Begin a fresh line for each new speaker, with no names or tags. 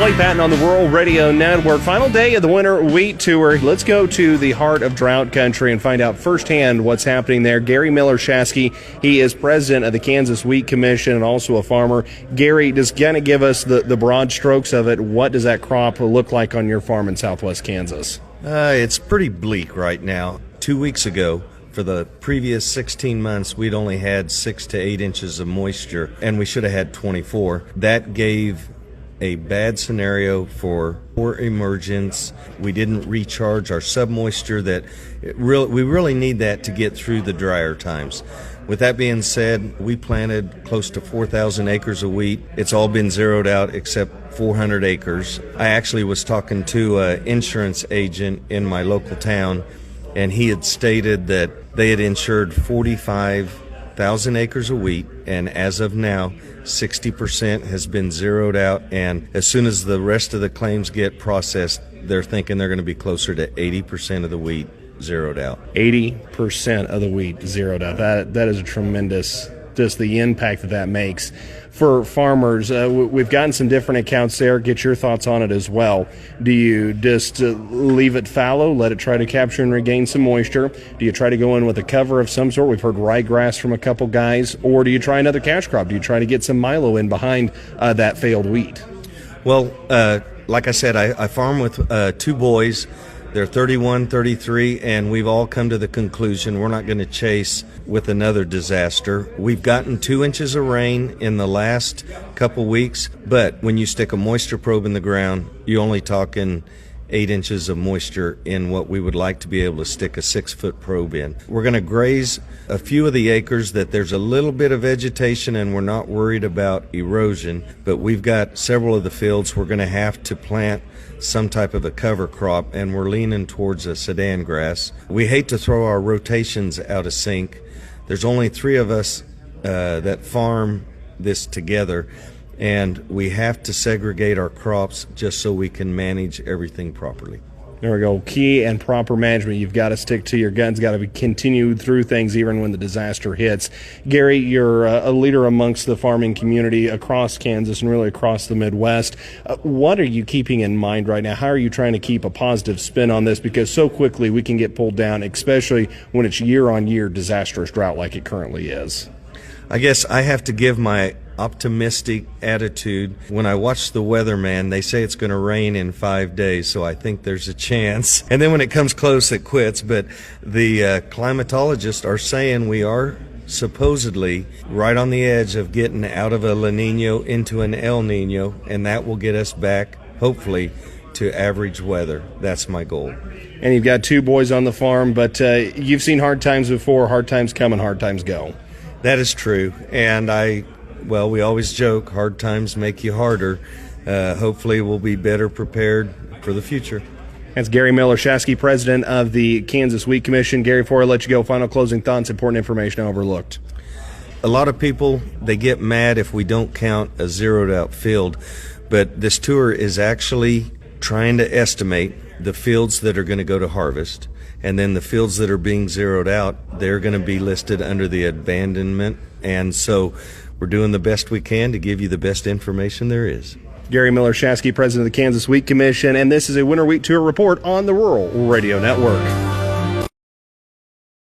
Blake Patton on the Rural Radio Network. Final day of the Winter Wheat Tour. Let's go to the heart of drought country and find out firsthand what's happening there. Gary Millershaski, he is president of the Kansas Wheat Commission and also a farmer. Gary, just kind of give us the broad strokes of it. What does that crop look like on your farm in southwest Kansas?
It's pretty bleak right now. 2 weeks ago, for the previous 16 months, we'd only had 6 to 8 inches of moisture, and we should have had 24. That gave a bad scenario for poor emergence. We didn't recharge our submoisture we really need that to get through the drier times. With that being said, we planted close to 4,000 acres of wheat. It's all been zeroed out except 400 acres. I actually was talking to an insurance agent in my local town, and he had stated that they had insured 45,000 acres of wheat, and as of now, 60% has been zeroed out, and as soon as the rest of the claims get processed, they're thinking they're going to be closer to 80% of the wheat zeroed out.
80% of the wheat zeroed out. That is a tremendous, just the impact that makes for farmers. We've gotten some different accounts there. Get your thoughts on it as well. Do you just leave it fallow, let it try to capture and regain some moisture? Do you try to go in with a cover of some sort? We've heard ryegrass from a couple guys. Or do you try another cash crop? Do you try to get some milo in behind that failed wheat?
Well, like I said, I farm with 2 boys. They're 31, 33, and we've all come to the conclusion we're not going to chase with another disaster. We've gotten 2 inches of rain in the last couple weeks, but when you stick a moisture probe in the ground, you're only talking 8 inches of moisture in what we would like to be able to stick a 6-foot probe in. We're going to graze a few of the acres that there's a little bit of vegetation and we're not worried about erosion, but we've got several of the fields we're going to have to plant some type of a cover crop, and we're leaning towards a sedan grass. We hate to throw our rotations out of sync. There's only 3 of us that farm this together, and we have to segregate our crops just so we can manage everything properly.
There we go. Key and proper management. You've got to stick to your guns, got to be continued through things even when the disaster hits. Gary, you're a leader amongst the farming community across Kansas and really across the Midwest. What are you keeping in mind right now? How are you trying to keep a positive spin on this? Because so quickly we can get pulled down, especially when it's year-on-year disastrous drought like it currently is.
I guess I have to give my optimistic attitude. When I watch the weatherman, they say it's going to rain in 5 days, so I think there's a chance. And then when it comes close, it quits. But the climatologists are saying we are supposedly right on the edge of getting out of a La Nina into an El Nino, and that will get us back, hopefully, to average weather. That's my goal.
And you've got 2 boys on the farm, but you've seen hard times before. Hard times come and hard times go.
That is true, and we always joke, hard times make you harder. Hopefully we'll be better prepared for the future.
That's Gary Millershaski, president of the Kansas Wheat Commission. Gary, before I let you go, final closing thoughts, important information overlooked.
A lot of people, they get mad if we don't count a zeroed out field, but this tour is actually trying to estimate the fields that are going to go to harvest, and then the fields that are being zeroed out, they're going to be listed under the abandonment, and so we're doing the best we can to give you the best information there is.
Gary Millershaski, president of the Kansas Wheat Commission, and this is a Winter Wheat Tour report on the Rural Radio Network.